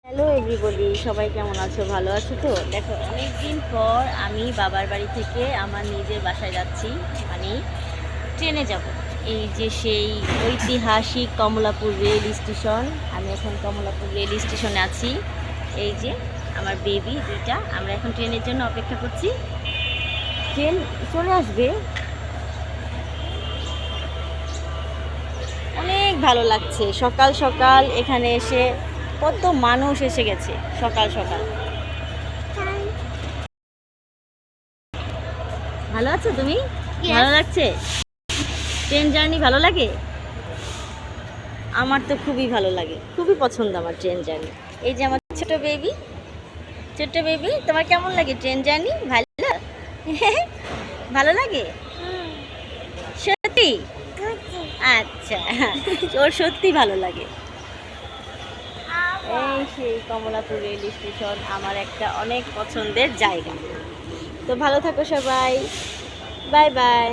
Hello everybody, সবাই কেমন আছো? ভালো আছো তো? দেখো, অনেক দিন পর আমি বাবার বাড়ি থেকে আমার নিজের বাসায় যাচ্ছি, মানে ট্রেনে যাব। এই যে সেই ঐতিহাসিক কমলাপুর রেল স্টেশন। আমি এখন কমলাপুর রেল স্টেশনে আছি। এই যে আমার বেবি দুইটা, আমরা এখন ট্রেনের জন্য অপেক্ষা করছি। ট্রেন চলে আসবে। অনেক ভালো লাগছে সকাল সকাল এখানে এসে। কত মানুষ এসে গেছে সকাল সকাল। ভালো আছো তুমি? ভালো লাগছে? ট্রেন জার্নি ভালো লাগে? আমার তো খুবই ভালো লাগে, খুবই পছন্দ আমার ট্রেন জার্নি। এই যে আমার ছোট বেবি, ছোট্ট বেবি, তোমার কেমন লাগে ট্রেন জার্নি? ভালো ভালো লাগে সত্যি? আচ্ছা, ওর সত্যি ভালো লাগে। এই সেই কমলাপুর রেল স্টেশন আমার একটা অনেক পছন্দের জায়গা। তো ভালো থাকো সবাই, বাই বাই।